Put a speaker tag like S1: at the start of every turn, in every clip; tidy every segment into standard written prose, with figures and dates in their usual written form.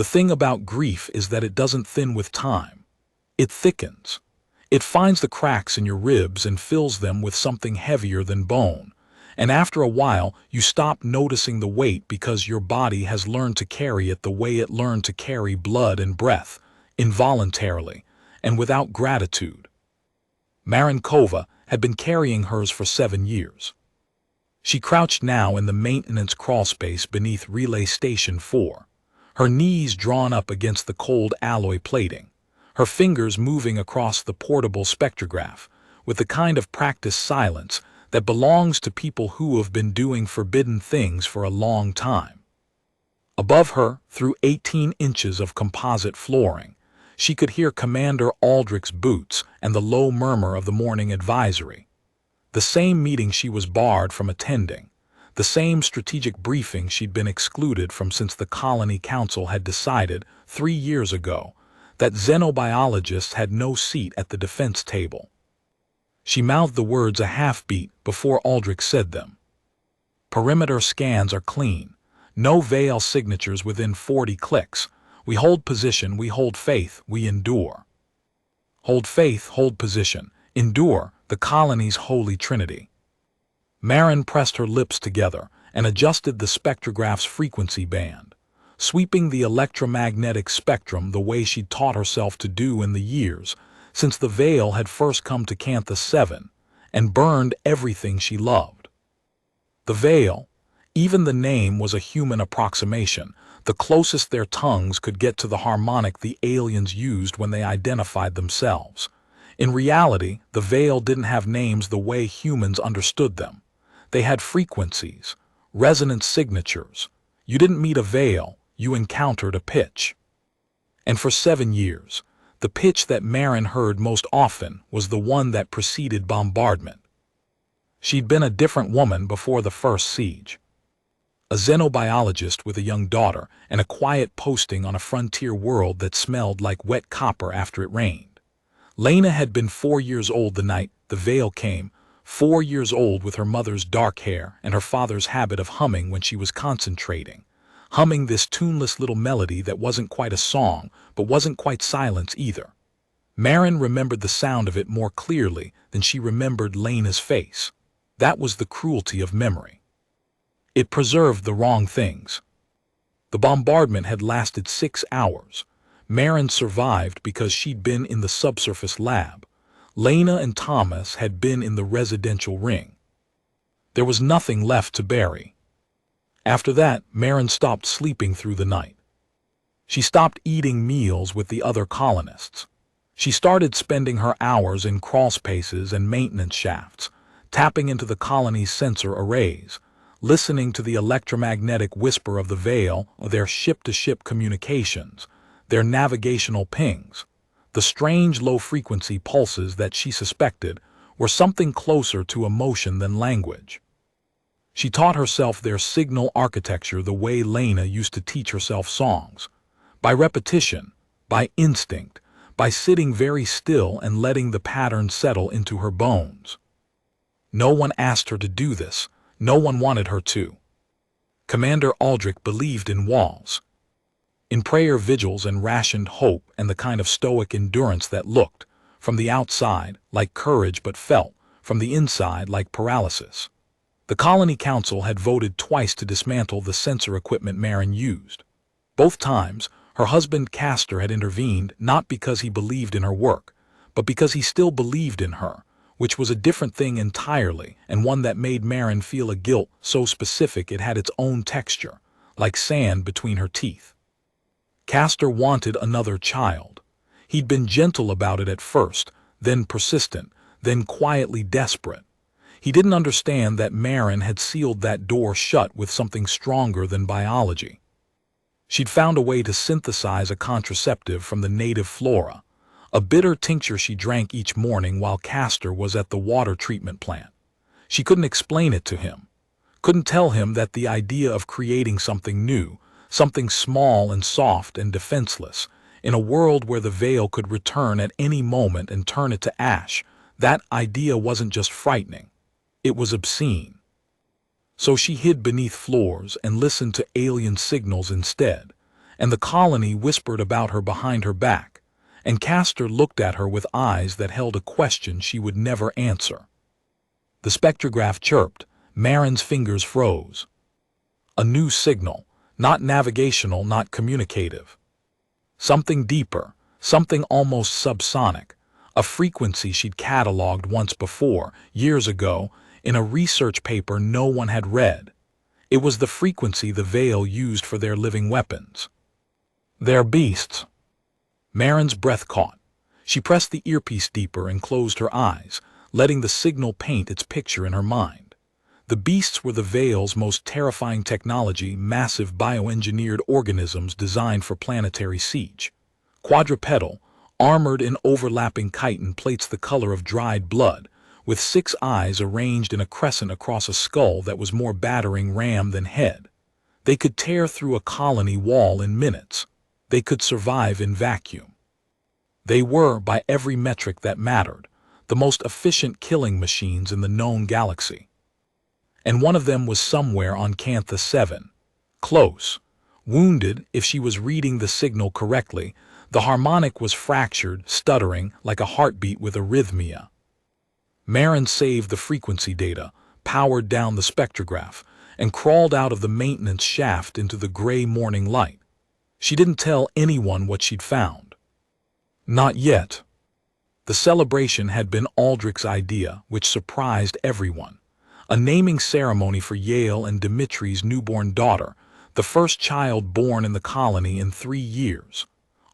S1: The thing about grief is that it doesn't thin with time. It thickens. It finds the cracks in your ribs and fills them with something heavier than bone. And after a while, you stop noticing the weight because your body has learned to carry it the way it learned to carry blood and breath, involuntarily, and without gratitude. Marinkova had been carrying hers for 7 years. She crouched now in the maintenance crawlspace beneath Relay Station 4, her knees drawn up against the cold alloy plating, her fingers moving across the portable spectrograph with the kind of practiced silence that belongs to people who have been doing forbidden things for a long time. Above her, through 18 inches of composite flooring, she could hear Commander Aldrich's boots and the low murmur of the morning advisory. The same meeting she was barred from attending, the same strategic briefing she'd been excluded from since the Colony Council had decided 3 years ago that xenobiologists had no seat at the defense table. She mouthed the words a half-beat before Aldrich said them. Perimeter scans are clean. No veil signatures within 40 clicks. We hold position, we hold faith, we endure. Hold faith, hold position, endure, the colony's holy trinity. Marin pressed her lips together and adjusted the spectrograph's frequency band, sweeping the electromagnetic spectrum the way she'd taught herself to do in the years since the veil had first come to Cantha 7 and burned everything she loved. The veil, even the name was a human approximation, the closest their tongues could get to the harmonic the aliens used when they identified themselves. In reality, the veil didn't have names the way humans understood them. They had frequencies, resonance signatures. You didn't meet a veil, you encountered a pitch. And for 7 years, the pitch that Marin heard most often was the one that preceded bombardment. She'd been a different woman before the first siege. A xenobiologist with a young daughter and a quiet posting on a frontier world that smelled like wet copper after it rained. Lena had been 4 years old the night the veil came, 4 years old with her mother's dark hair and her father's habit of humming when she was concentrating. Humming this tuneless little melody that wasn't quite a song, but wasn't quite silence either. Marin remembered the sound of it more clearly than she remembered Lena's face. That was the cruelty of memory. It preserved the wrong things. The bombardment had lasted 6 hours. Marin survived because she'd been in the subsurface lab. Lena and Thomas had been in the residential ring. There was nothing left to bury. After that, Marin stopped sleeping through the night. She stopped eating meals with the other colonists. She started spending her hours in crawlspaces and maintenance shafts, tapping into the colony's sensor arrays, listening to the electromagnetic whisper of the veil, their ship-to-ship communications, their navigational pings, the strange low-frequency pulses that she suspected were something closer to emotion than language. She taught herself their signal architecture the way Lena used to teach herself songs, by repetition, by instinct, by sitting very still and letting the pattern settle into her bones. No one asked her to do this, no one wanted her to. Commander Aldrich believed in walls, in prayer vigils and rationed hope and the kind of stoic endurance that looked, from the outside, like courage but felt, from the inside, like paralysis. The Colony Council had voted twice to dismantle the sensor equipment Marin used. Both times, her husband Castor had intervened not because he believed in her work, but because he still believed in her, which was a different thing entirely and one that made Marin feel a guilt so specific it had its own texture, like sand between her teeth. Castor wanted another child. He'd been gentle about it at first, then persistent, then quietly desperate. He didn't understand that Marin had sealed that door shut with something stronger than biology. She'd found a way to synthesize a contraceptive from the native flora, a bitter tincture she drank each morning while Castor was at the water treatment plant. She couldn't explain it to him, couldn't tell him that the idea of creating something new, something small and soft and defenseless, in a world where the veil could return at any moment and turn it to ash, that idea wasn't just frightening. It was obscene. So she hid beneath floors and listened to alien signals instead, and the colony whispered about her behind her back, and Castor looked at her with eyes that held a question she would never answer. The spectrograph chirped. Marin's fingers froze. A new signal, not navigational, not communicative. Something deeper, something almost subsonic, a frequency she'd cataloged once before, years ago, in a research paper no one had read. It was the frequency the Veil used for their living weapons. Their beasts. Marin's breath caught. She pressed the earpiece deeper and closed her eyes, letting the signal paint its picture in her mind. The beasts were the Veil's most terrifying technology, massive bioengineered organisms designed for planetary siege. Quadrupedal, armored in overlapping chitin plates the color of dried blood, with 6 eyes arranged in a crescent across a skull that was more battering ram than head. They could tear through a colony wall in minutes. They could survive in vacuum. They were, by every metric that mattered, the most efficient killing machines in the known galaxy. And one of them was somewhere on Cantha 7. Close. Wounded, if she was reading the signal correctly, the harmonic was fractured, stuttering, like a heartbeat with arrhythmia. Marin saved the frequency data, powered down the spectrograph, and crawled out of the maintenance shaft into the gray morning light. She didn't tell anyone what she'd found. Not yet. The celebration had been Aldrich's idea, which surprised everyone. A naming ceremony for Yale and Dimitri's newborn daughter, the first child born in the colony in 3 years.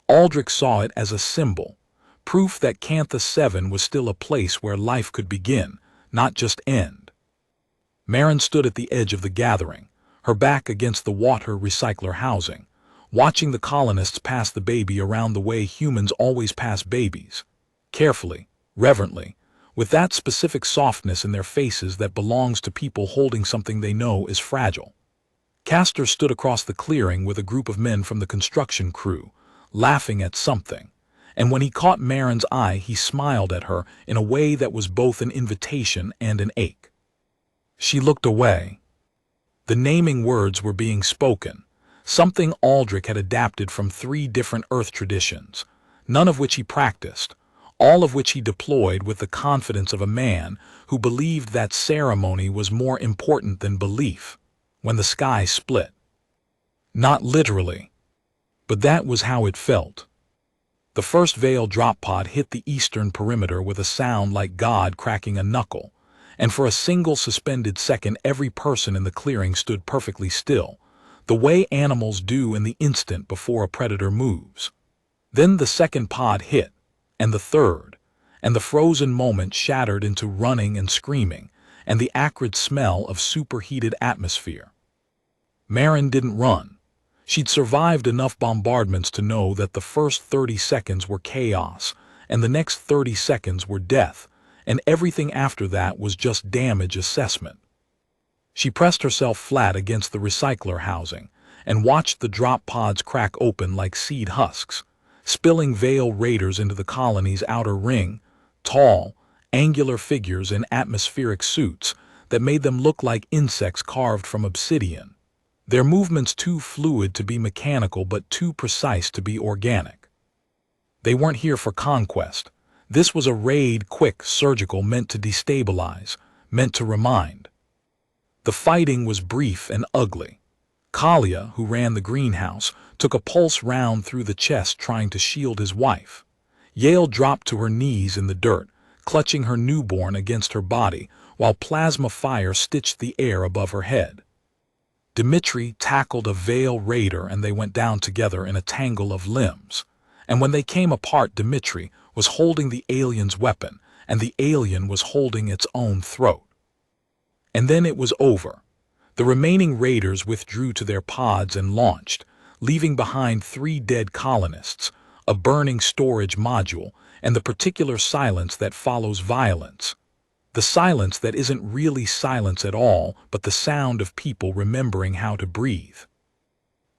S1: Aldrich saw it as a symbol, proof that Cantha 7 was still a place where life could begin, not just end. Marin stood at the edge of the gathering, her back against the water recycler housing, watching the colonists pass the baby around the way humans always pass babies. Carefully, reverently, with that specific softness in their faces that belongs to people holding something they know is fragile. Castor stood across the clearing with a group of men from the construction crew, laughing at something, and when he caught Marin's eye he smiled at her in a way that was both an invitation and an ache. She looked away. The naming words were being spoken, something Aldrich had adapted from 3 different Earth traditions, none of which he practiced, all of which he deployed with the confidence of a man who believed that ceremony was more important than belief, when the sky split. Not literally, but that was how it felt. The first Veil drop pod hit the eastern perimeter with a sound like God cracking a knuckle, and for a single suspended second every person in the clearing stood perfectly still, the way animals do in the instant before a predator moves. Then the second pod hit, and the third, and the frozen moment shattered into running and screaming, and the acrid smell of superheated atmosphere. Marin didn't run. She'd survived enough bombardments to know that the first 30 seconds were chaos, and the next 30 seconds were death, and everything after that was just damage assessment. She pressed herself flat against the recycler housing, and watched the drop pods crack open like seed husks, spilling Veil raiders into the colony's outer ring, tall, angular figures in atmospheric suits that made them look like insects carved from obsidian, their movements too fluid to be mechanical but too precise to be organic. They weren't here for conquest. This was a raid, quick, surgical, meant to destabilize, meant to remind. The fighting was brief and ugly. Kalia, who ran the greenhouse, took a pulse round through the chest trying to shield his wife. Yale dropped to her knees in the dirt, clutching her newborn against her body, while plasma fire stitched the air above her head. Dimitri tackled a Veil raider and they went down together in a tangle of limbs. And when they came apart, Dimitri was holding the alien's weapon, and the alien was holding its own throat. And then it was over. The remaining raiders withdrew to their pods and launched, leaving behind 3 dead colonists, a burning storage module, and the particular silence that follows violence. The silence that isn't really silence at all, but the sound of people remembering how to breathe.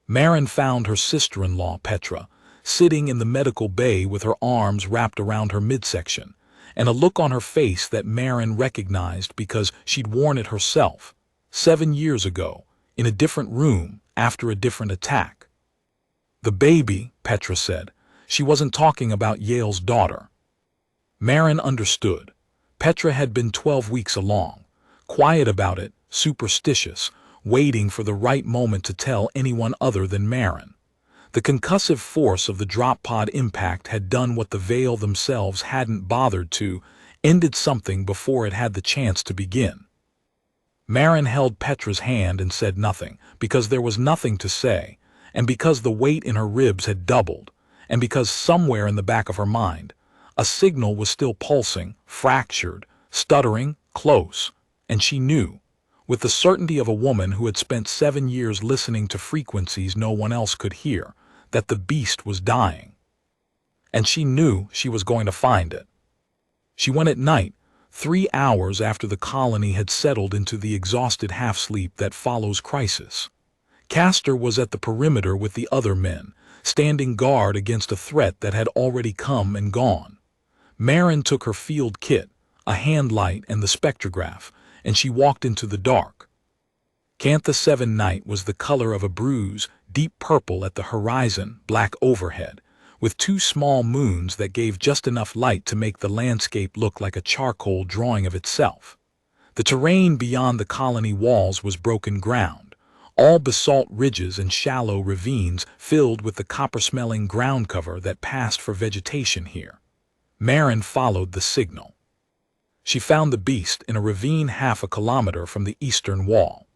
S1: Marin found her sister-in-law, Petra, sitting in the medical bay with her arms wrapped around her midsection, and a look on her face that Marin recognized because she'd worn it herself, 7 years ago, in a different room, after a different attack. The baby, Petra said. She wasn't talking about Yale's daughter. Marin understood. Petra had been 12 weeks along, quiet about it, superstitious, waiting for the right moment to tell anyone other than Marin. The concussive force of the drop pod impact had done what the Veil themselves hadn't bothered to, ended something before it had the chance to begin. Marin held Petra's hand and said nothing, because there was nothing to say, and because the weight in her ribs had doubled, and because somewhere in the back of her mind, a signal was still pulsing, fractured, stuttering, close, and she knew, with the certainty of a woman who had spent 7 years listening to frequencies no one else could hear, that the beast was dying. And she knew she was going to find it. She went at night, 3 hours after the colony had settled into the exhausted half-sleep that follows crisis. Castor was at the perimeter with the other men, standing guard against a threat that had already come and gone. Marin took her field kit, a hand light and the spectrograph, and she walked into the dark. Cantha 7 night was the color of a bruise, deep purple at the horizon, black overhead, with 2 small moons that gave just enough light to make the landscape look like a charcoal drawing of itself. The terrain beyond the colony walls was broken ground, all basalt ridges and shallow ravines filled with the copper-smelling ground cover that passed for vegetation here. Marin followed the signal. She found the beast in a ravine half a kilometer from the eastern wall.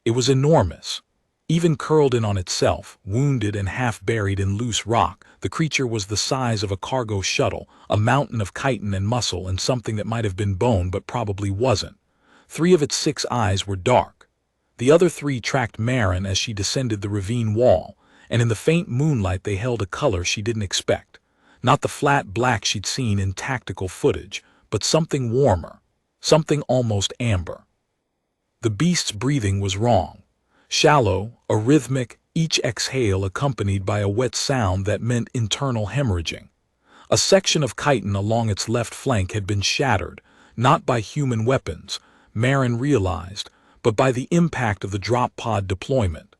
S1: It was enormous. Even curled in on itself, wounded and half buried in loose rock, the creature was the size of a cargo shuttle, a mountain of chitin and muscle and something that might have been bone but probably wasn't. 3 of its 6 eyes were dark. The other 3 tracked Marin as she descended the ravine wall, and in the faint moonlight they held a color she didn't expect. Not the flat black she'd seen in tactical footage, but something warmer, something almost amber. The beast's breathing was wrong. Shallow, arrhythmic, each exhale accompanied by a wet sound that meant internal hemorrhaging. A section of chitin along its left flank had been shattered, not by human weapons, Marin realized, but by the impact of the drop pod deployment.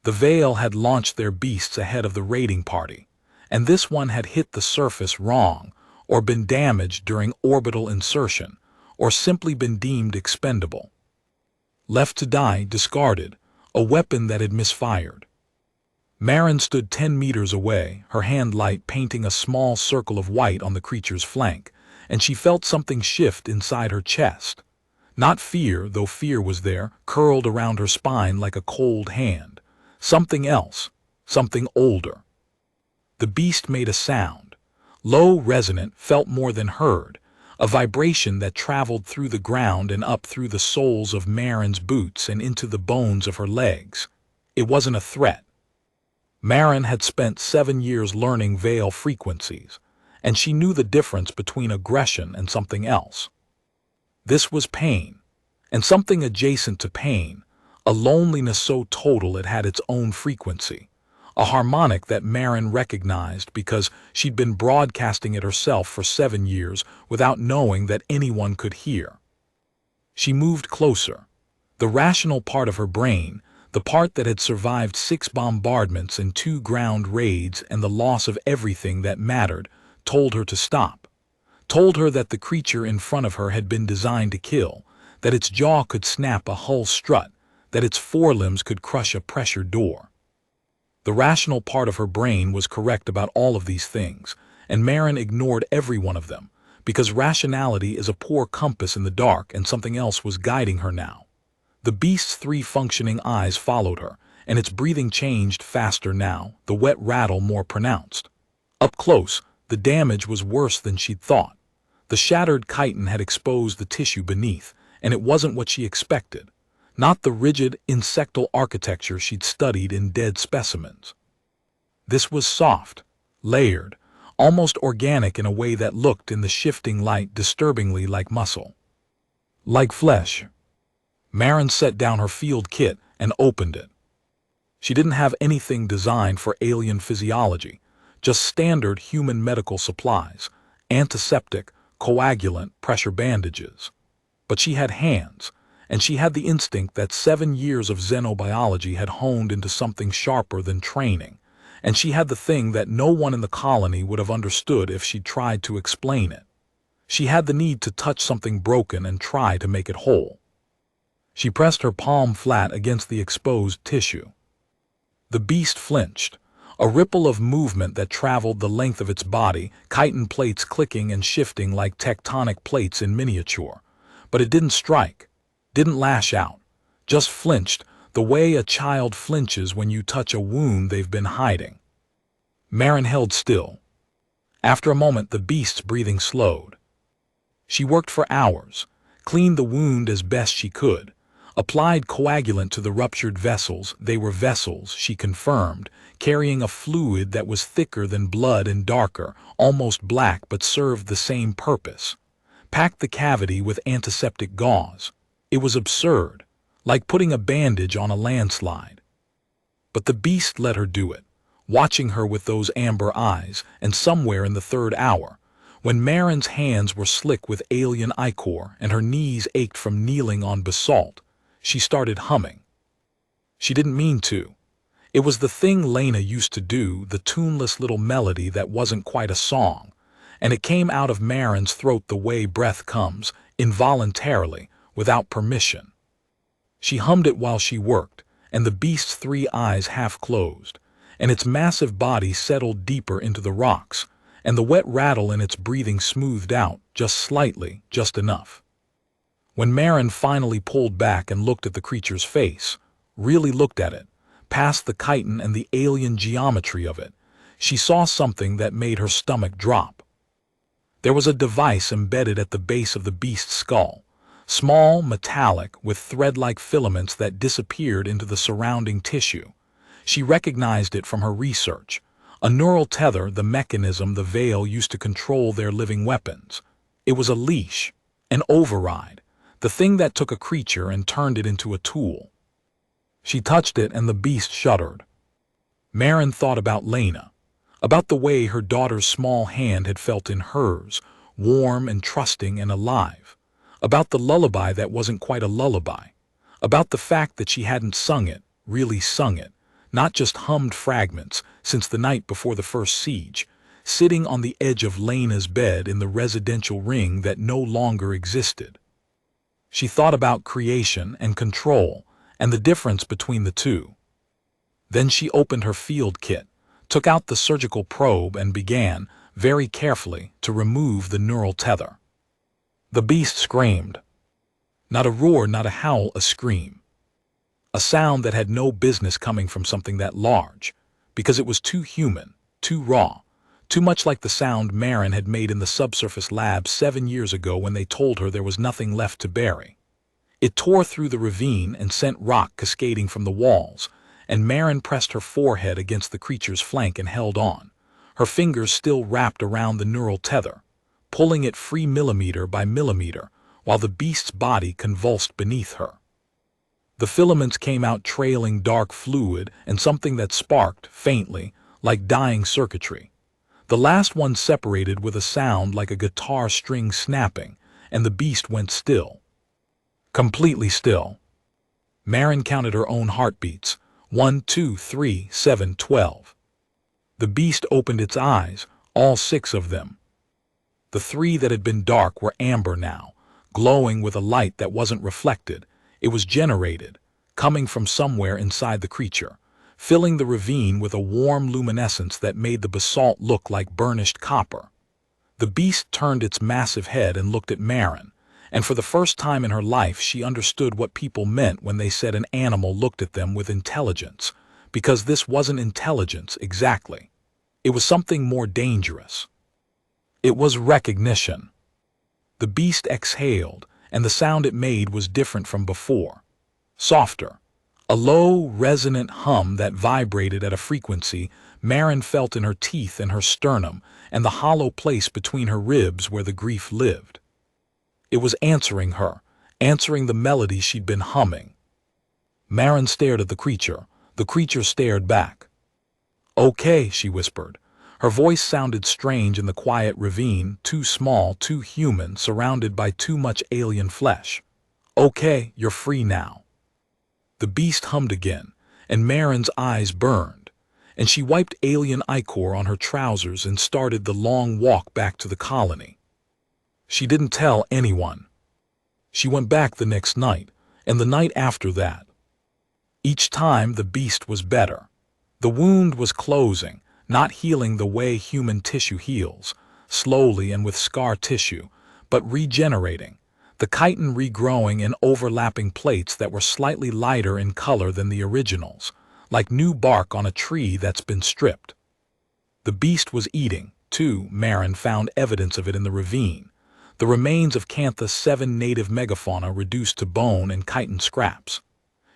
S1: The Veil had launched their beasts ahead of the raiding party, and this one had hit the surface wrong, or been damaged during orbital insertion, or simply been deemed expendable. Left to die, discarded, a weapon that had misfired. Marin stood 10 meters away, her hand light painting a small circle of white on the creature's flank, and she felt something shift inside her chest. Not fear, though fear was there, curled around her spine like a cold hand. Something else, something older. The beast made a sound, low, resonant, felt more than heard, a vibration that traveled through the ground and up through the soles of Marin's boots and into the bones of her legs. It wasn't a threat. Marin had spent 7 years learning Veil frequencies, and she knew the difference between aggression and something else. This was pain, and something adjacent to pain, a loneliness so total it had its own frequency, a harmonic that Marin recognized because she'd been broadcasting it herself for 7 years without knowing that anyone could hear. She moved closer. The rational part of her brain, the part that had survived 6 bombardments and 2 ground raids and the loss of everything that mattered, told her to stop. Told her that the creature in front of her had been designed to kill, that its jaw could snap a hull strut, that its forelimbs could crush a pressure door. The rational part of her brain was correct about all of these things, and Marin ignored every one of them, because rationality is a poor compass in the dark and something else was guiding her now. The beast's 3 functioning eyes followed her, and its breathing changed faster now, the wet rattle more pronounced. Up close, the damage was worse than she'd thought. The shattered chitin had exposed the tissue beneath, and it wasn't what she expected. Not the rigid, insectal architecture she'd studied in dead specimens. This was soft, layered, almost organic in a way that looked in the shifting light disturbingly like muscle. Like flesh. Marin set down her field kit and opened it. She didn't have anything designed for alien physiology, just standard human medical supplies, antiseptic, coagulant, pressure bandages. But she had hands, and she had the instinct that 7 years of xenobiology had honed into something sharper than training, and she had the thing that no one in the colony would have understood if she'd tried to explain it. She had the need to touch something broken and try to make it whole. She pressed her palm flat against the exposed tissue. The beast flinched, a ripple of movement that traveled the length of its body, chitin plates clicking and shifting like tectonic plates in miniature. But it didn't strike, didn't lash out, just flinched the way a child flinches when you touch a wound they've been hiding. Marin held still. After a moment, the beast's breathing slowed. She worked for hours, cleaned the wound as best she could, applied coagulant to the ruptured vessels. They were vessels, she confirmed, carrying a fluid that was thicker than blood and darker, almost black, but served the same purpose. Packed the cavity with antiseptic gauze. It was absurd, like putting a bandage on a landslide. But the beast let her do it, watching her with those amber eyes, and somewhere in the third hour, when Marin's hands were slick with alien ichor and her knees ached from kneeling on basalt, she started humming. She didn't mean to. It was the thing Lena used to do, the tuneless little melody that wasn't quite a song, and it came out of Marin's throat the way breath comes, involuntarily, without permission. She hummed it while she worked, and the beast's 3 eyes half closed, and its massive body settled deeper into the rocks, and the wet rattle in its breathing smoothed out, just slightly, just enough. When Marin finally pulled back and looked at the creature's face, really looked at it, past the chitin and the alien geometry of it, she saw something that made her stomach drop. There was a device embedded at the base of the beast's skull, small, metallic, with thread-like filaments that disappeared into the surrounding tissue. She recognized it from her research. A neural tether, the mechanism the Veil used to control their living weapons. It was a leash, an override, the thing that took a creature and turned it into a tool. She touched it and the beast shuddered. Marin thought about Lena, about the way her daughter's small hand had felt in hers, warm and trusting and alive, about the lullaby that wasn't quite a lullaby, about the fact that she hadn't sung it, really sung it, not just hummed fragments, since the night before the first siege, sitting on the edge of Lena's bed in the residential ring that no longer existed. She thought about creation and control, and the difference between the two. Then she opened her field kit, took out the surgical probe and began, very carefully, to remove the neural tether. The beast screamed. Not a roar, not a howl, a scream. A sound that had no business coming from something that large, because it was too human, too raw, too much like the sound Marin had made in the subsurface lab 7 years ago when they told her there was nothing left to bury. It tore through the ravine and sent rock cascading from the walls, and Marin pressed her forehead against the creature's flank and held on, her fingers still wrapped around the neural tether, pulling it free millimeter by millimeter, while the beast's body convulsed beneath her. The filaments came out trailing dark fluid and something that sparked, faintly, like dying circuitry. The last one separated with a sound like a guitar string snapping, and the beast went still. Completely still. Marin counted her own heartbeats. 1, 2, 3, 7, 12. The beast opened its eyes, all 6 of them. The 3 that had been dark were amber now, glowing with a light that wasn't reflected. It was generated, coming from somewhere inside the creature, filling the ravine with a warm luminescence that made the basalt look like burnished copper. The beast turned its massive head and looked at Marin, and for the first time in her life she understood what people meant when they said an animal looked at them with intelligence, because this wasn't intelligence exactly. It was something more dangerous. It was recognition. The beast exhaled, and the sound it made was different from before. Softer. A low, resonant hum that vibrated at a frequency Marin felt in her teeth and her sternum and the hollow place between her ribs where the grief lived. It was answering her, answering the melody she'd been humming. Marin stared at the creature stared back. "Okay," she whispered. Her voice sounded strange in the quiet ravine, too small, too human, surrounded by too much alien flesh. "Okay, you're free now." The beast hummed again, and Marin's eyes burned. and she wiped alien ichor on her trousers and started the long walk back to the colony. She didn't tell anyone. She went back the next night, and the night after that. Each time the beast was better. The wound was closing, not healing the way human tissue heals, slowly and with scar tissue, but regenerating, the chitin regrowing in overlapping plates that were slightly lighter in color than the originals, like new bark on a tree that's been stripped. The beast was eating, too. Marin found evidence of it in the ravine, the remains of Cantha's 7 native megafauna reduced to bone and chitin scraps.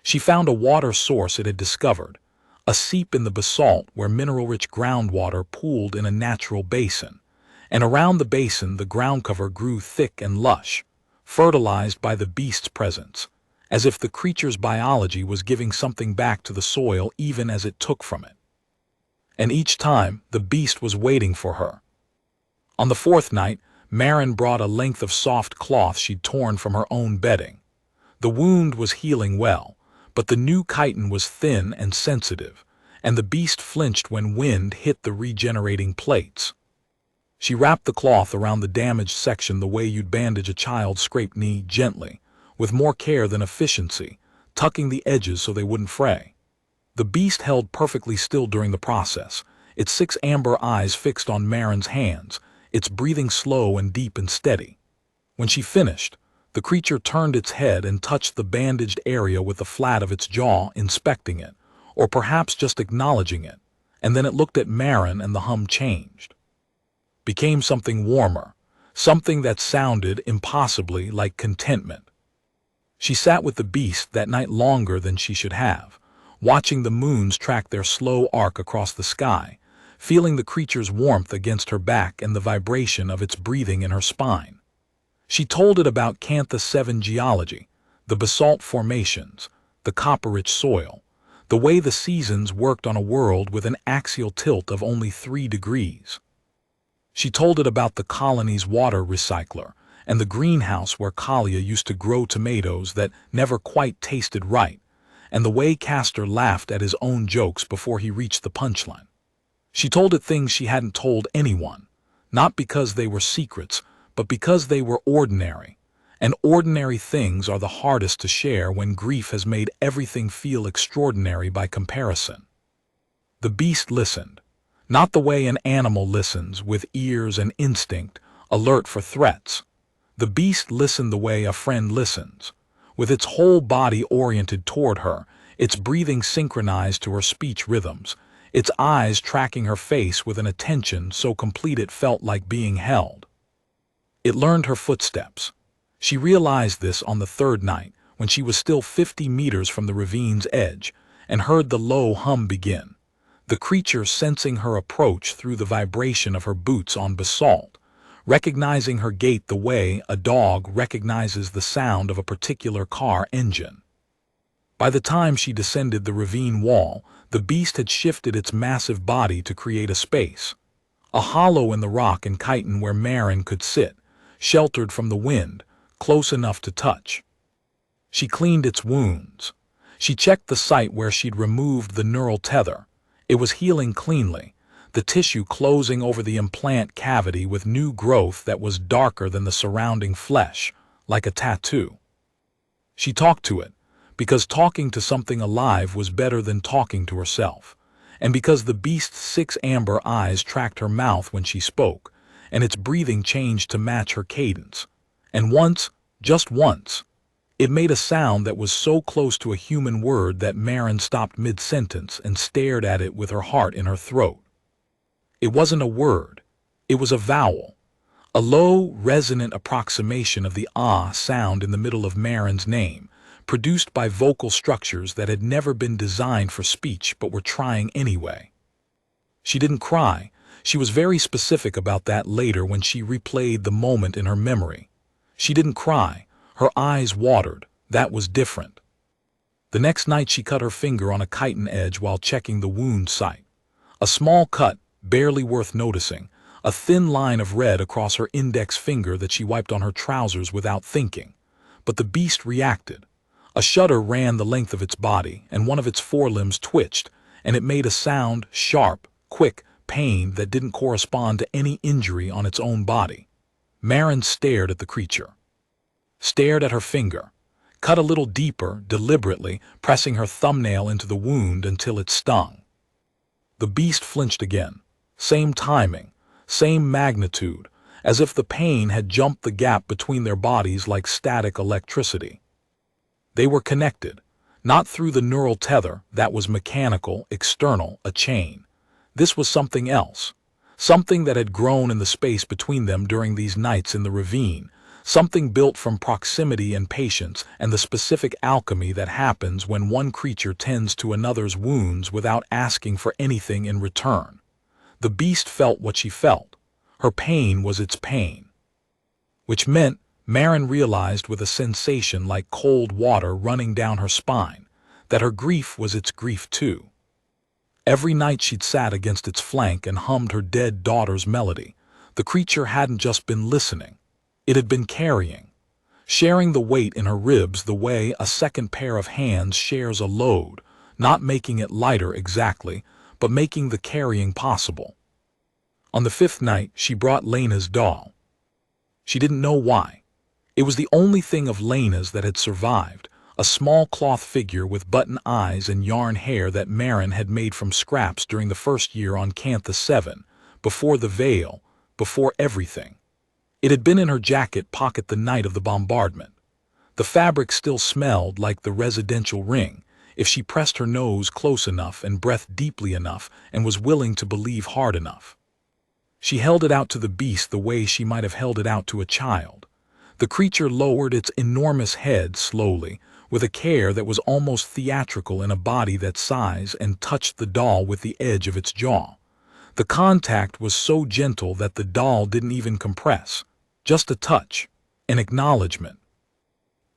S1: She found a water source it had discovered, a seep in the basalt where mineral-rich groundwater pooled in a natural basin, and around the basin the ground cover grew thick and lush, fertilized by the beast's presence, as if the creature's biology was giving something back to the soil even as it took from it. And each time, the beast was waiting for her. On the 4th night, Marin brought a length of soft cloth she'd torn from her own bedding. The wound was healing well, but the new chitin was thin and sensitive, and the beast flinched when wind hit the regenerating plates. She wrapped the cloth around the damaged section the way you'd bandage a child's scraped knee, gently, with more care than efficiency, tucking the edges so they wouldn't fray. The beast held perfectly still during the process, its 6 amber eyes fixed on Marin's hands, its breathing slow and deep and steady. When she finished, the creature turned its head and touched the bandaged area with the flat of its jaw, inspecting it, or perhaps just acknowledging it, and then it looked at Marin and the hum changed. Became something warmer, something that sounded impossibly like contentment. She sat with the beast that night longer than she should have, watching the moons track their slow arc across the sky, feeling the creature's warmth against her back and the vibration of its breathing in her spine. She told it about Cantha's 7 geology, the basalt formations, the copper-rich soil, the way the seasons worked on a world with an axial tilt of only 3 degrees. She told it about the colony's water recycler and the greenhouse where Kalia used to grow tomatoes that never quite tasted right, and the way Castor laughed at his own jokes before he reached the punchline. She told it things she hadn't told anyone, not because they were secrets, but because they were ordinary, and ordinary things are the hardest to share when grief has made everything feel extraordinary by comparison. The beast listened. Not the way an animal listens, with ears and instinct, alert for threats. The beast listened the way a friend listens, with its whole body oriented toward her, its breathing synchronized to her speech rhythms, its eyes tracking her face with an attention so complete it felt like being held. It learned her footsteps. She realized this on the 3rd night, when she was still 50 meters from the ravine's edge, and heard the low hum begin. The creature sensing her approach through the vibration of her boots on basalt, recognizing her gait the way a dog recognizes the sound of a particular car engine. By the time she descended the ravine wall, the beast had shifted its massive body to create a space, a hollow in the rock and chitin where Marin could sit, sheltered from the wind, close enough to touch. She cleaned its wounds. She checked the site where she'd removed the neural tether. It was healing cleanly, the tissue closing over the implant cavity with new growth that was darker than the surrounding flesh, like a tattoo. She talked to it, because talking to something alive was better than talking to herself, and because the beast's 6 amber eyes tracked her mouth when she spoke, and its breathing changed to match her cadence. And once, just once, it made a sound that was so close to a human word that Marin stopped mid-sentence and stared at it with her heart in her throat. It wasn't a word. It was a vowel, a low, resonant approximation of the ah sound in the middle of Marin's name, produced by vocal structures that had never been designed for speech but were trying anyway. She didn't cry. She was very specific about that later when she replayed the moment in her memory. She didn't cry. Her eyes watered. That was different. The next night she cut her finger on a chitin edge while checking the wound site. A small cut, barely worth noticing, a thin line of red across her index finger that she wiped on her trousers without thinking. But the beast reacted. A shudder ran the length of its body, and one of its forelimbs twitched, and it made a sound, sharp, quick, pain that didn't correspond to any injury on its own body. Marin stared at the creature. Stared at her finger. Cut a little deeper, deliberately, pressing her thumbnail into the wound until it stung. The beast flinched again. Same timing, same magnitude, as if the pain had jumped the gap between their bodies like static electricity. They were connected, not through the neural tether that was mechanical, external, a chain. This was something else, something that had grown in the space between them during these nights in the ravine, something built from proximity and patience and the specific alchemy that happens when one creature tends to another's wounds without asking for anything in return. The beast felt what she felt. Her pain was its pain. Which meant, Marin realized with a sensation like cold water running down her spine, that her grief was its grief too. Every night she'd sat against its flank and hummed her dead daughter's melody. The creature hadn't just been listening. It had been carrying, sharing the weight in her ribs the way a second pair of hands shares a load, not making it lighter exactly, but making the carrying possible. On the 5th night, she brought Lena's doll. She didn't know why. It was the only thing of Lena's that had survived, a small cloth figure with button eyes and yarn hair that Marin had made from scraps during the first year on Cantha 7, before the veil, before everything. It had been in her jacket pocket the night of the bombardment. The fabric still smelled like the residential ring, if she pressed her nose close enough and breathed deeply enough and was willing to believe hard enough. She held it out to the beast the way she might have held it out to a child. The creature lowered its enormous head slowly, with a care that was almost theatrical in a body that size, and touched the doll with the edge of its jaw. The contact was so gentle that the doll didn't even compress. Just a touch, an acknowledgement.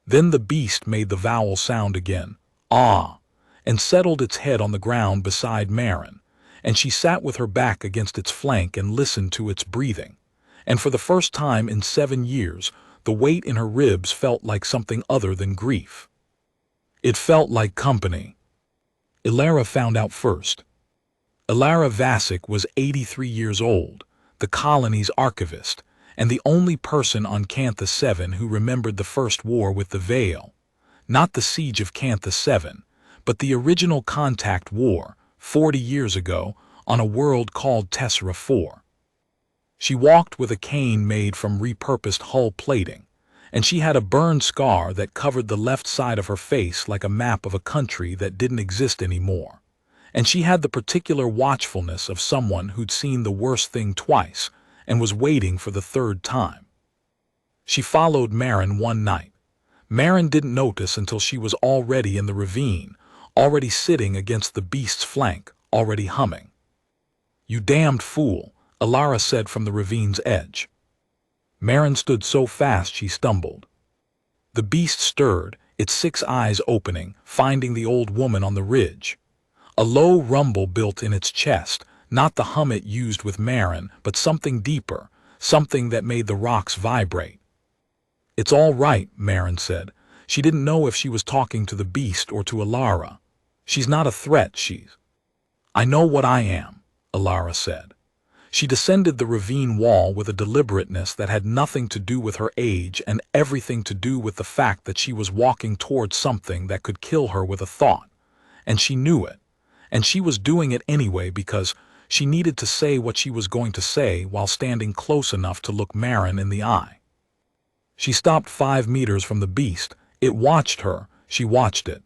S1: Then the beast made the vowel sound again, ah, and settled its head on the ground beside Marin, and she sat with her back against its flank and listened to its breathing. And for the first time in 7 years, the weight in her ribs felt like something other than grief. It felt like company. Ilara found out first. Ilara Vasic was 83 years old, the colony's archivist, and the only person on Cantha 7 who remembered the first war with the Veil. Not the siege of Cantha 7, but the original contact war, 40 years ago, on a world called Tessera 4. She walked with a cane made from repurposed hull plating, and she had a burn scar that covered the left side of her face like a map of a country that didn't exist anymore. And she had the particular watchfulness of someone who'd seen the worst thing twice, and was waiting for the 3rd time. She followed Marin one night. Marin didn't notice until she was already in the ravine, already sitting against the beast's flank, already humming. "You damned fool," Ilara said from the ravine's edge. Marin stood so fast she stumbled. The beast stirred, its 6 eyes opening, finding the old woman on the ridge. A low rumble built in its chest, not the hum it used with Marin, but something deeper, something that made the rocks vibrate. "It's all right," Marin said. She didn't know if she was talking to the beast or to Ilara. "She's not a threat, she's—" "I know what I am," Ilara said. She descended the ravine wall with a deliberateness that had nothing to do with her age and everything to do with the fact that she was walking towards something that could kill her with a thought. And she knew it. And she was doing it anyway because she needed to say what she was going to say while standing close enough to look Marin in the eye. She stopped 5 meters from the beast. It watched her. She watched it.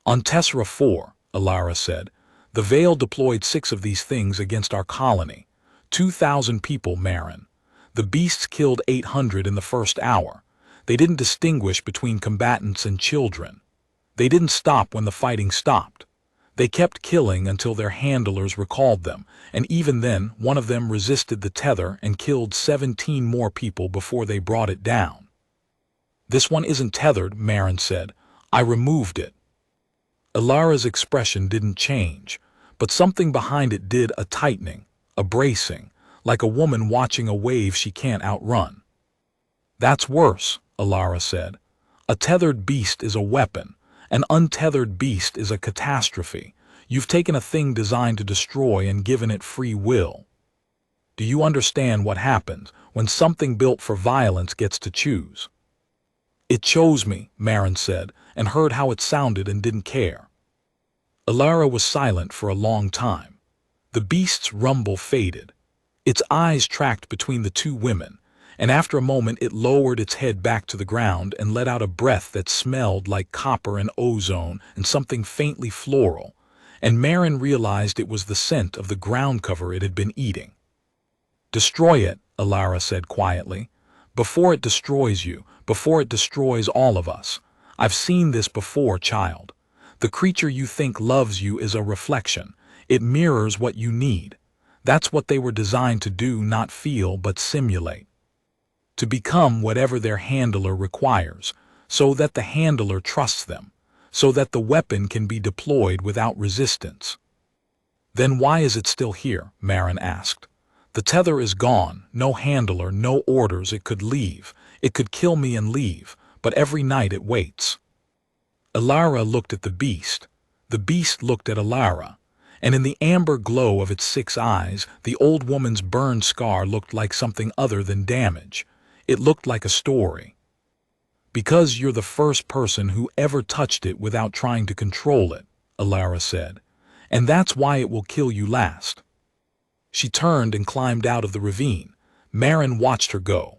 S1: "On Tessera 4, Ilara said, "the Veil deployed 6 of these things against our colony. 2,000 people, Marin. The beasts killed 800 in the first hour. They didn't distinguish between combatants and children. They didn't stop when the fighting stopped. They kept killing until their handlers recalled them, and even then one of them resisted the tether and killed 17 more people before they brought it down." "This one isn't tethered," Marin said. "I removed it." Ilara's expression didn't change, but something behind it did, a tightening, a bracing, like a woman watching a wave she can't outrun. "That's worse," Ilara said. "A tethered beast is a weapon. An untethered beast is a catastrophe. You've taken a thing designed to destroy and given it free will. Do you understand what happens when something built for violence gets to choose? It chose me, Marin said, and heard how it sounded and didn't care. Alara was silent for a long time. The beast's rumble faded. Its eyes tracked between the two women, and after a moment it lowered its head back to the ground and let out a breath that smelled like copper and ozone and something faintly floral, and Marin realized it was the scent of the ground cover it had been eating. Destroy it, Alara said quietly. Before it destroys you, before it destroys all of us. I've seen this before, child. The creature you think loves you is a reflection. It mirrors what you need. That's what they were designed to do, not feel but simulate. To become whatever their handler requires, so that the handler trusts them, so that the weapon can be deployed without resistance. Then why is it still here? Marin asked. The tether is gone, no handler, no orders. It could leave. It could kill me and leave, but every night it waits. Alara looked at the beast. The beast looked at Alara, and in the amber glow of its 6 eyes, the old woman's burn scar looked like something other than damage. It looked like a story. Because you're the first person who ever touched it without trying to control it, Alara said, and that's why it will kill you last. She turned and climbed out of the ravine. Marin watched her go.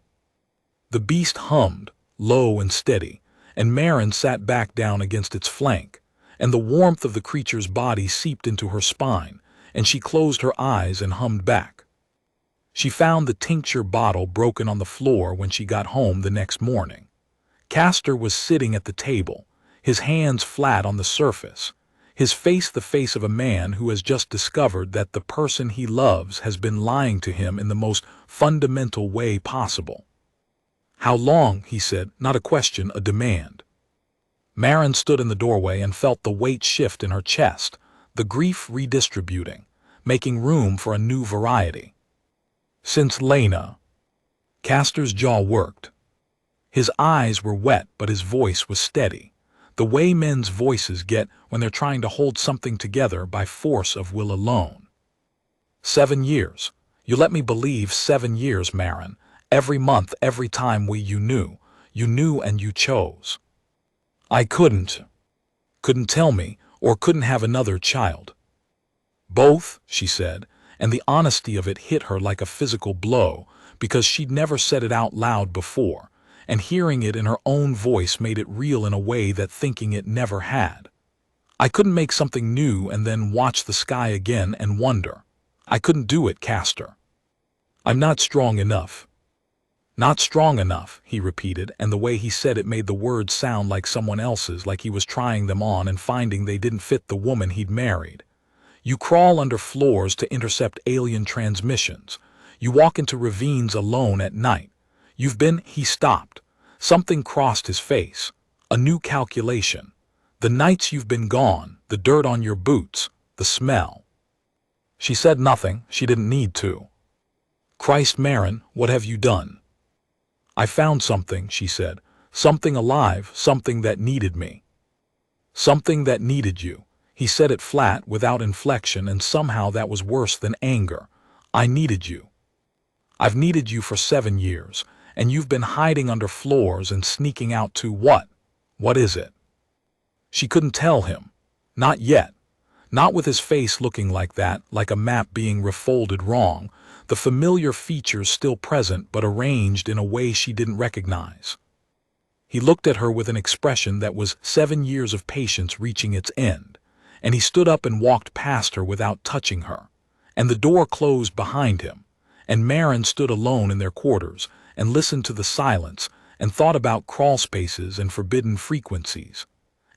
S1: The beast hummed, low and steady, and Marin sat back down against its flank, and the warmth of the creature's body seeped into her spine, and she closed her eyes and hummed back. She found the tincture bottle broken on the floor when she got home the next morning. Castor was sitting at the table, his hands flat on the surface, his face the face of a man who has just discovered that the person he loves has been lying to him in the most fundamental way possible. How long? He said, not a question, a demand. Marin stood in the doorway and felt the weight shift in her chest, the grief redistributing, making room for a new variety. Since Lena. Castor's jaw worked. His eyes were wet, but his voice was steady, the way men's voices get when they're trying to hold something together by force of will alone. 7 years. You let me believe 7 years, Marin. Every month, every time you knew and you chose. I couldn't tell me, or couldn't have another child. Both, she said, and the honesty of it hit her like a physical blow, because she'd never said it out loud before, and hearing it in her own voice made it real in a way that thinking it never had. I couldn't make something new and then watch the sky again and wonder. I couldn't do it, Castor. I'm not strong enough. Not strong enough, he repeated, and the way he said it made the words sound like someone else's, like he was trying them on and finding they didn't fit the woman he'd married. You crawl under floors to intercept alien transmissions. You walk into ravines alone at night. He stopped. Something crossed his face. A new calculation. The nights you've been gone, the dirt on your boots, the smell. She said nothing. She didn't need to. Christ, Marin, what have you done? I found something, she said. Something alive, something that needed me. Something that needed you. He said it flat, without inflection, and somehow that was worse than anger. I needed you. I've needed you for 7 years, and you've been hiding under floors and sneaking out to what? What is it? She couldn't tell him. Not yet. Not with his face looking like that, like a map being refolded wrong, the familiar features still present but arranged in a way she didn't recognize. He looked at her with an expression that was 7 years of patience reaching its end, and he stood up and walked past her without touching her, and the door closed behind him, and Marin stood alone in their quarters and listened to the silence and thought about crawl spaces and forbidden frequencies,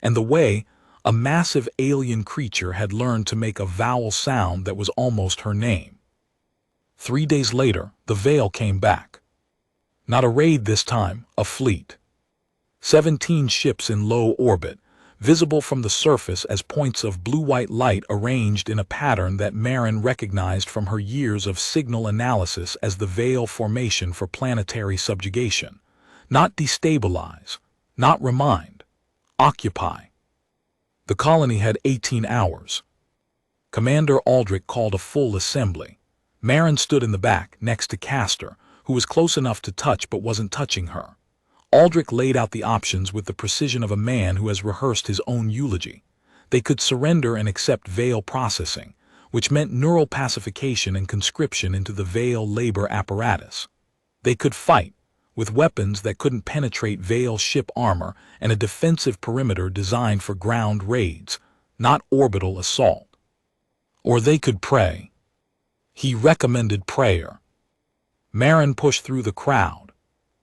S1: and the way a massive alien creature had learned to make a vowel sound that was almost her name. 3 days later, the Veil came back. Not a raid this time, a fleet. 17 ships in low orbit, visible from the surface as points of blue-white light arranged in a pattern that Marin recognized from her years of signal analysis as the Veil formation for planetary subjugation. Not destabilize, not remind, occupy. The colony had 18 hours. Commander Aldrich called a full assembly. Marin stood in the back, next to Castor, who was close enough to touch but wasn't touching her. Aldrich laid out the options with the precision of a man who has rehearsed his own eulogy. They could surrender and accept veil processing, which meant neural pacification and conscription into the veil labor apparatus. They could fight, with weapons that couldn't penetrate veil ship armor and a defensive perimeter designed for ground raids, not orbital assault. Or they could pray. He recommended prayer. Marin pushed through the crowd.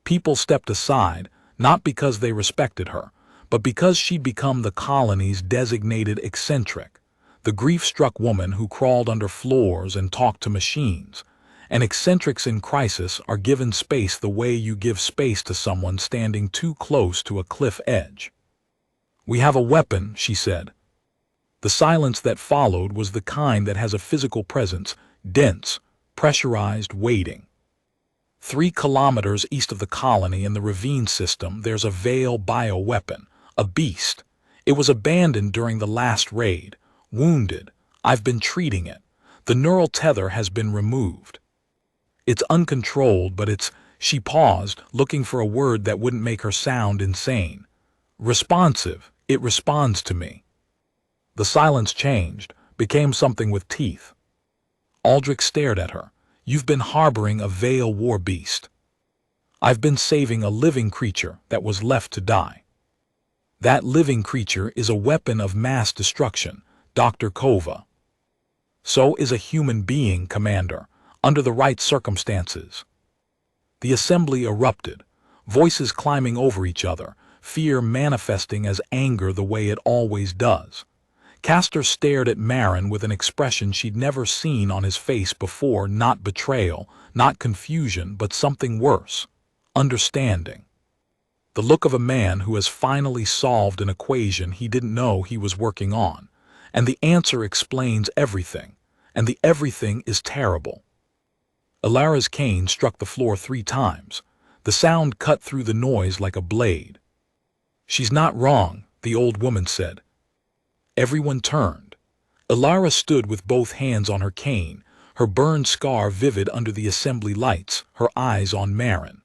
S1: People stepped aside, not because they respected her, but because she'd become the colony's designated eccentric, the grief-struck woman who crawled under floors and talked to machines. And eccentrics in crisis are given space the way you give space to someone standing too close to a cliff edge. "We have a weapon," she said. The silence that followed was the kind that has a physical presence, dense, pressurized, waiting. 3 kilometers east of the colony in the ravine system, there's a veil bioweapon, a beast. It was abandoned during the last raid. Wounded. I've been treating it. The neural tether has been removed. It's uncontrolled, but it's... She paused, looking for a word that wouldn't make her sound insane. Responsive. It responds to me. The silence changed, became something with teeth. Aldrich stared at her. "You've been harboring a veil war beast." "I've been saving a living creature that was left to die." "That living creature is a weapon of mass destruction, Dr. Kova." "So is a human being, Commander, under the right circumstances." The assembly erupted, voices climbing over each other, fear manifesting as anger the way it always does. Castor stared at Marin with an expression she'd never seen on his face before, not betrayal, not confusion, but something worse, understanding. The look of a man who has finally solved an equation he didn't know he was working on, and the answer explains everything, and the everything is terrible. Ilara's cane struck the floor 3 times. The sound cut through the noise like a blade. "She's not wrong," the old woman said. Everyone turned. Ilara stood with both hands on her cane, her burned scar vivid under the assembly lights, her eyes on Marin.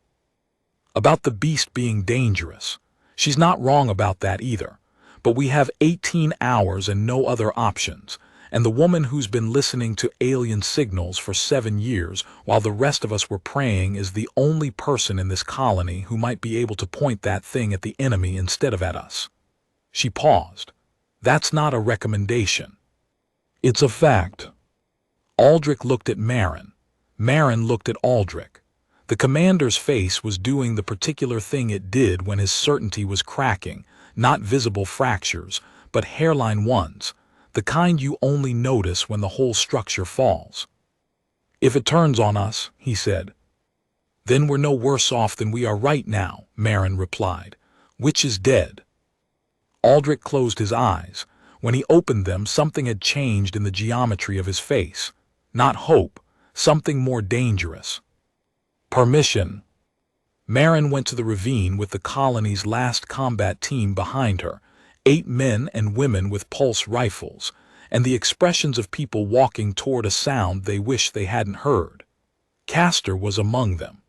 S1: "About the beast being dangerous. She's not wrong about that either. But we have 18 hours and no other options. And the woman who's been listening to alien signals for 7 years while the rest of us were praying is the only person in this colony who might be able to point that thing at the enemy instead of at us." She paused. "That's not a recommendation. It's a fact." Aldrich looked at Marin. Marin looked at Aldrich. The commander's face was doing the particular thing it did when his certainty was cracking, not visible fractures, but hairline ones, the kind you only notice when the whole structure falls. "If it turns on us," he said. "Then we're no worse off than we are right now," Marin replied. "Which is dead." Aldrich closed his eyes. When he opened them, something had changed in the geometry of his face. Not hope, something more dangerous. Permission. Marin went to the ravine with the colony's last combat team behind her, 8 men and women with pulse rifles, and the expressions of people walking toward a sound they wished they hadn't heard. Castor was among them.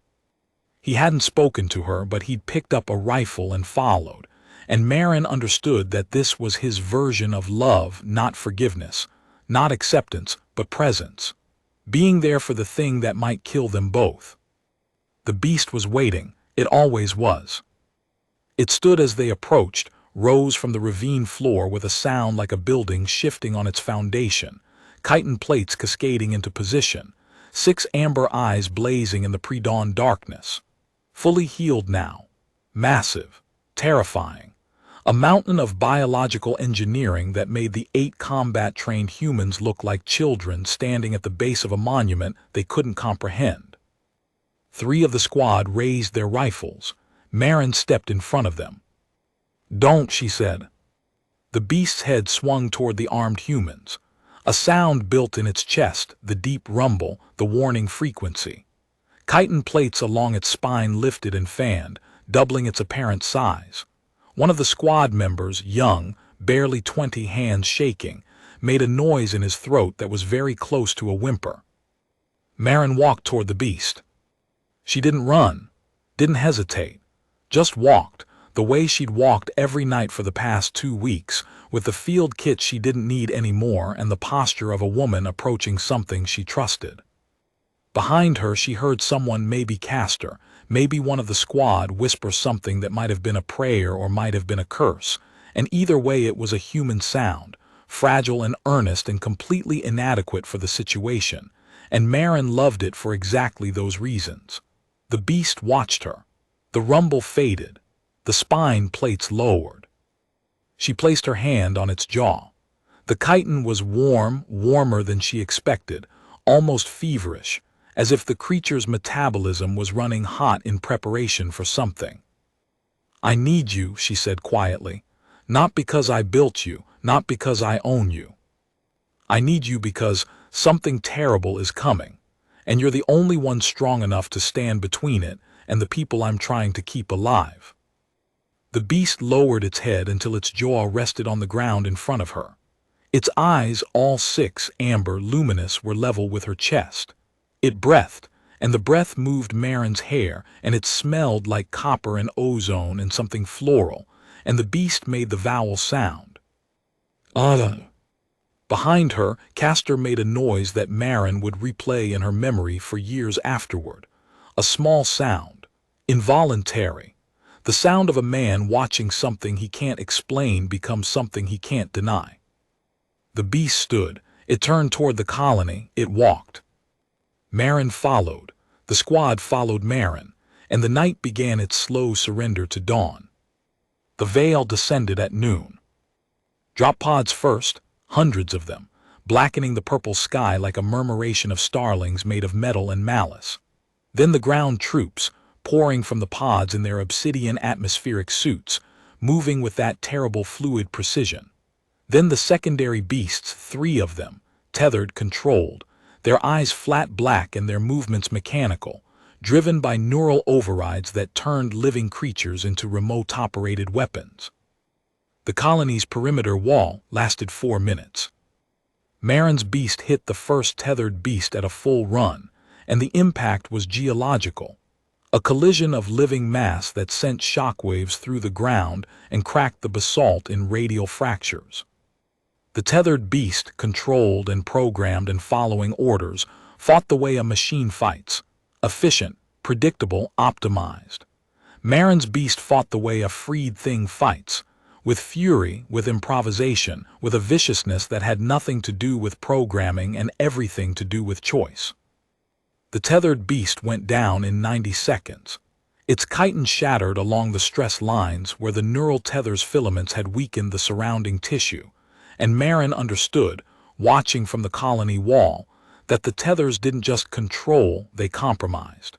S1: He hadn't spoken to her, but he'd picked up a rifle and followed, and Marin understood that this was his version of love, not forgiveness, not acceptance, but presence, being there for the thing that might kill them both. The beast was waiting. It always was. It stood as they approached, rose from the ravine floor with a sound like a building shifting on its foundation, chitin plates cascading into position, 6 amber eyes blazing in the pre-dawn darkness. Fully healed now. Massive. Terrifying. A mountain of biological engineering that made the 8 combat-trained humans look like children standing at the base of a monument they couldn't comprehend. 3 of the squad raised their rifles. Marin stepped in front of them. "Don't," she said. The beast's head swung toward the armed humans. A sound built in its chest, the deep rumble, the warning frequency. Chitin plates along its spine lifted and fanned, doubling its apparent size. One of the squad members, young, barely 20, hands shaking, made a noise in his throat that was very close to a whimper. Marin walked toward the beast. She didn't run, didn't hesitate, just walked, the way she'd walked every night for the past 2 weeks, with the field kit she didn't need anymore and the posture of a woman approaching something she trusted. Behind her she heard someone, maybe Castor, maybe one of the squad, whisper something that might have been a prayer or might have been a curse, and either way it was a human sound, fragile and earnest and completely inadequate for the situation, and Marin loved it for exactly those reasons. The beast watched her. The rumble faded. The spine plates lowered. She placed her hand on its jaw. The chitin was warm, warmer than she expected, almost feverish, as if the creature's metabolism was running hot in preparation for something. "I need you," she said quietly. "Not because I built you, not because I own you. I need you because something terrible is coming, and you're the only one strong enough to stand between it and the people I'm trying to keep alive." The beast lowered its head until its jaw rested on the ground in front of her. Its eyes, all 6, amber, luminous, were level with her chest. It breathed, and the breath moved Marin's hair, and it smelled like copper and ozone and something floral, and the beast made the vowel sound. Behind her, Castor made a noise that Marin would replay in her memory for years afterward. A small sound, involuntary. The sound of a man watching something he can't explain become something he can't deny. The beast stood. It turned toward the colony. It walked. Marin followed. The squad followed Marin, and the night began its slow surrender to dawn. The veil descended at noon. Drop pods first, hundreds of them, blackening the purple sky like a murmuration of starlings made of metal and malice. Then the ground troops, pouring from the pods in their obsidian atmospheric suits, moving with that terrible fluid precision. Then the secondary beasts, 3 of them, tethered, controlled, their eyes flat black and their movements mechanical, driven by neural overrides that turned living creatures into remote-operated weapons. The colony's perimeter wall lasted 4 minutes. Marin's beast hit the first tethered beast at a full run, and the impact was geological, a collision of living mass that sent shockwaves through the ground and cracked the basalt in radial fractures. The tethered beast, controlled and programmed and following orders, fought the way a machine fights, efficient, predictable, optimized. Marin's beast fought the way a freed thing fights, with fury, with improvisation, with a viciousness that had nothing to do with programming and everything to do with choice. The tethered beast went down in 90 seconds. Its chitin shattered along the stress lines where the neural tether's filaments had weakened the surrounding tissue, and Marin understood, watching from the colony wall, that the tethers didn't just control, they compromised,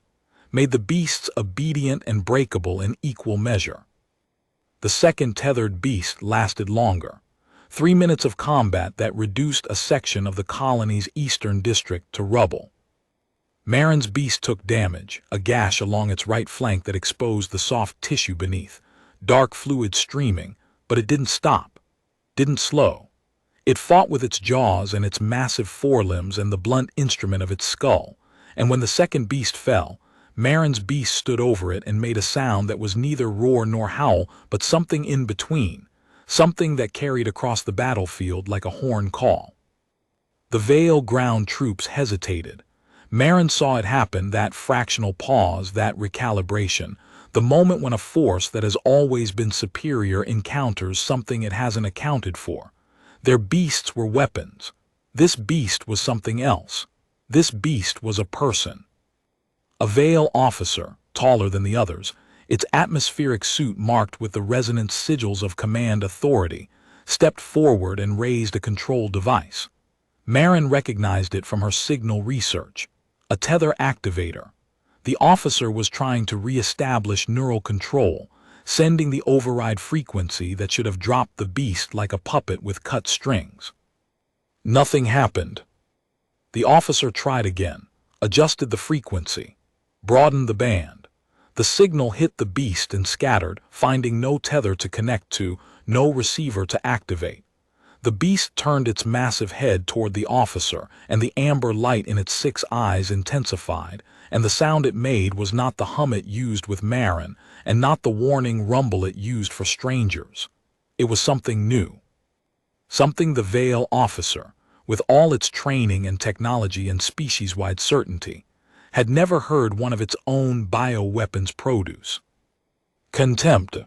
S1: made the beasts obedient and breakable in equal measure. The second tethered beast lasted longer, 3 minutes of combat that reduced a section of the colony's eastern district to rubble. Marin's beast took damage, a gash along its right flank that exposed the soft tissue beneath, dark fluid streaming, but it didn't stop, didn't slow. It fought with its jaws and its massive forelimbs and the blunt instrument of its skull, and when the second beast fell, Marin's beast stood over it and made a sound that was neither roar nor howl, but something in between, something that carried across the battlefield like a horn call. The Veil ground troops hesitated. Marin saw it happen, that fractional pause, that recalibration, the moment when a force that has always been superior encounters something it hasn't accounted for. Their beasts were weapons. This beast was something else. This beast was a person. A Veil officer, taller than the others, its atmospheric suit marked with the resonant sigils of command authority, stepped forward and raised a control device. Marin recognized it from her signal research. A tether activator. The officer was trying to re-establish neural control, sending the override frequency that should have dropped the beast like a puppet with cut strings. Nothing happened. The officer tried again, adjusted the frequency, broadened the band. The signal hit the beast and scattered, finding no tether to connect to, no receiver to activate. The beast turned its massive head toward the officer, and the amber light in its 6 eyes intensified, and the sound it made was not the hum it used with Marin, and not the warning rumble it used for strangers. It was something new. Something the Vale officer, with all its training and technology and species-wide certainty, had never heard one of its own bioweapons produce. Contempt.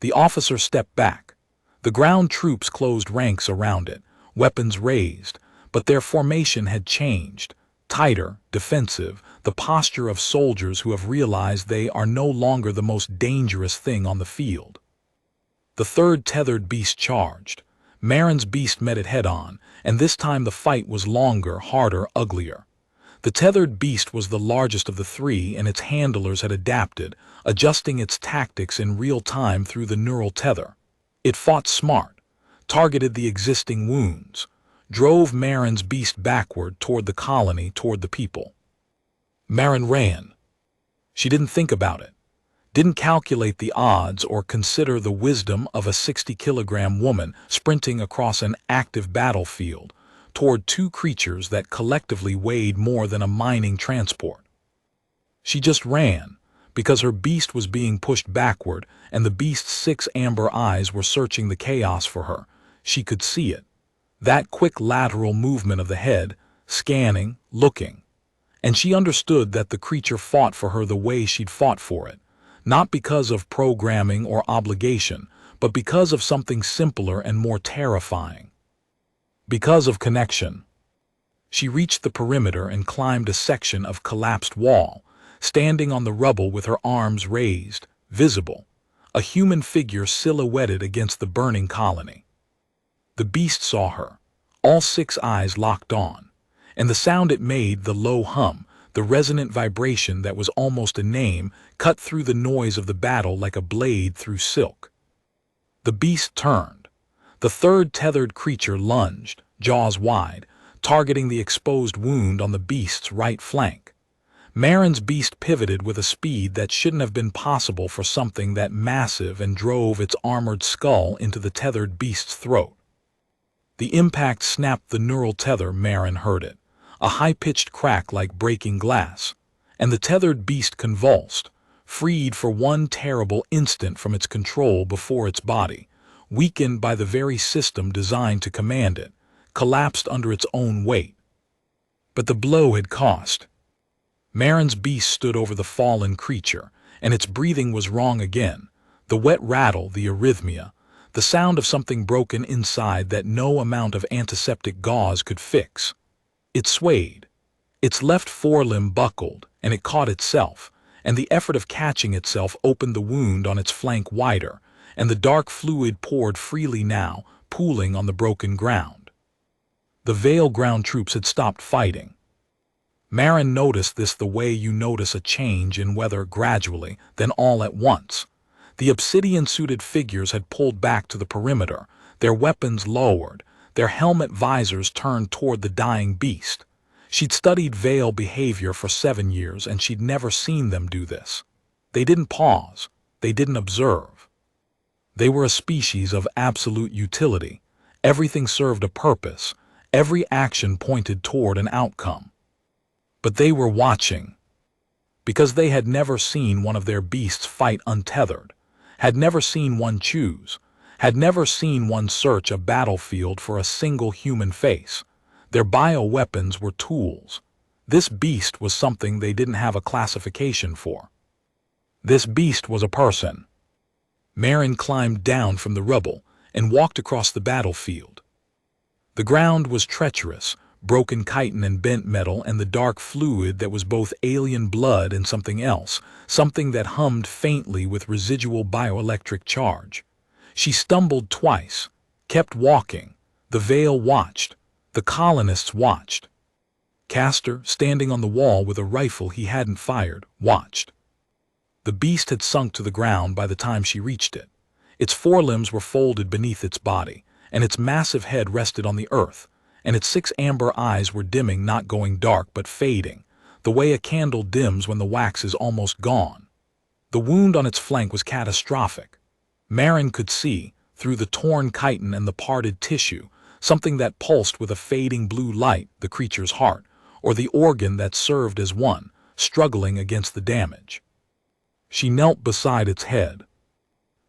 S1: The officer stepped back. The ground troops closed ranks around it, weapons raised, but their formation had changed. Tighter, defensive, the posture of soldiers who have realized they are no longer the most dangerous thing on the field. The third tethered beast charged. Marin's beast met it head-on, and this time the fight was longer, harder, uglier. The tethered beast was the largest of the three, and its handlers had adapted, adjusting its tactics in real time through the neural tether. It fought smart, targeted the existing wounds, drove Marin's beast backward toward the colony, toward the people. Marin ran. She didn't think about it, didn't calculate the odds or consider the wisdom of a 60-kilogram woman sprinting across an active battlefield toward two creatures that collectively weighed more than a mining transport. She just ran, because her beast was being pushed backward, and the beast's 6 amber eyes were searching the chaos for her. She could see it. That quick lateral movement of the head, scanning, looking. And she understood that the creature fought for her the way she'd fought for it, not because of programming or obligation, but because of something simpler and more terrifying. Because of connection. She reached the perimeter and climbed a section of collapsed wall, standing on the rubble with her arms raised, visible, a human figure silhouetted against the burning colony. The beast saw her, all 6 eyes locked on, and the sound it made, the low hum, the resonant vibration that was almost a name, cut through the noise of the battle like a blade through silk. The beast turned. The third tethered creature lunged, jaws wide, targeting the exposed wound on the beast's right flank. Marin's beast pivoted with a speed that shouldn't have been possible for something that massive and drove its armored skull into the tethered beast's throat. The impact snapped the neural tether. Marin heard it, a high-pitched crack like breaking glass, and the tethered beast convulsed, freed for one terrible instant from its control before its body, weakened by the very system designed to command it, collapsed under its own weight. But the blow had cost. Marin's beast stood over the fallen creature, and its breathing was wrong again, the wet rattle, the arrhythmia, the sound of something broken inside that no amount of antiseptic gauze could fix. It swayed. Its left forelimb buckled, and it caught itself, and the effort of catching itself opened the wound on its flank wider, and the dark fluid poured freely now, pooling on the broken ground. The Vale ground troops had stopped fighting. Marin noticed this the way you notice a change in weather gradually, then all at once. The obsidian-suited figures had pulled back to the perimeter, their weapons lowered, their helmet visors turned toward the dying beast. She'd studied Vale behavior for 7 years, and she'd never seen them do this. They didn't pause. They didn't observe. They were a species of absolute utility. Everything served a purpose. Every action pointed toward an outcome. But they were watching. Because they had never seen one of their beasts fight untethered, had never seen one choose, had never seen one search a battlefield for a single human face. Their bioweapons were tools. This beast was something they didn't have a classification for. This beast was a person. Marin climbed down from the rubble and walked across the battlefield. The ground was treacherous, broken chitin and bent metal, and the dark fluid that was both alien blood and something else, something that hummed faintly with residual bioelectric charge. She stumbled twice, kept walking. The Vale watched. The colonists watched. Castor, standing on the wall with a rifle he hadn't fired, watched. The beast had sunk to the ground by the time she reached it. Its forelimbs were folded beneath its body, and its massive head rested on the earth, and its 6 amber eyes were dimming, not going dark, but fading, the way a candle dims when the wax is almost gone. The wound on its flank was catastrophic. Marin could see, through the torn chitin and the parted tissue, something that pulsed with a fading blue light, the creature's heart, or the organ that served as one, struggling against the damage. She knelt beside its head.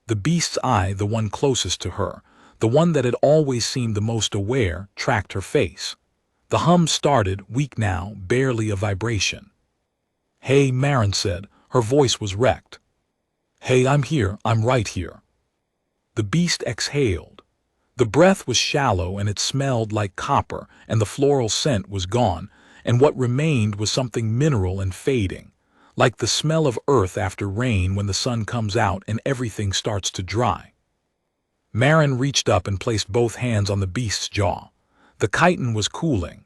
S1: The beast's eye, the one closest to her, the one that had always seemed the most aware, tracked her face. The hum started, weak now, barely a vibration. "Hey," Marin said. Her voice was wrecked. "Hey, I'm here, I'm right here." The beast exhaled. The breath was shallow and it smelled like copper, and the floral scent was gone, and what remained was something mineral and fading, like the smell of earth after rain when the sun comes out and everything starts to dry. Marin reached up and placed both hands on the beast's jaw. The chitin was cooling.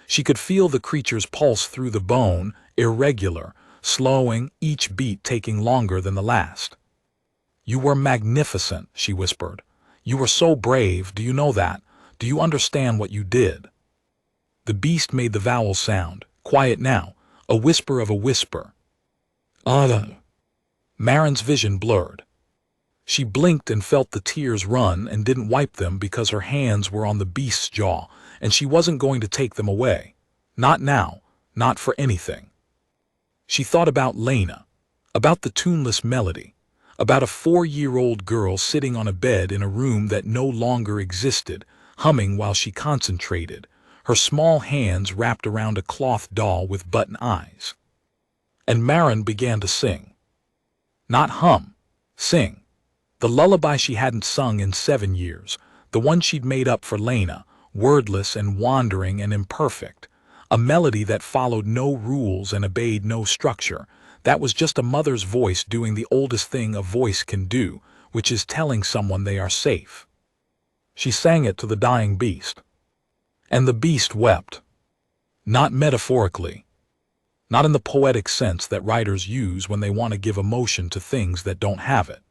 S1: She could feel the creature's pulse through the bone, irregular, slowing, each beat taking longer than the last. "You were magnificent," she whispered. "You were so brave, do you know that? Do you understand what you did?" The beast made the vowel sound, quiet now, a whisper of a whisper. Marin's vision blurred. She blinked and felt the tears run and didn't wipe them because her hands were on the beast's jaw, and she wasn't going to take them away. Not now, not for anything. She thought about Lena, about the tuneless melody, about a 4-year-old girl sitting on a bed in a room that no longer existed, humming while she concentrated, her small hands wrapped around a cloth doll with button eyes. And Marin began to sing. Not hum, sing. The lullaby she hadn't sung in 7 years, the one she'd made up for Lena, wordless and wandering and imperfect, a melody that followed no rules and obeyed no structure. That was just a mother's voice doing the oldest thing a voice can do, which is telling someone they are safe. She sang it to the dying beast. And the beast wept. Not metaphorically. Not in the poetic sense that writers use when they want to give emotion to things that don't have it.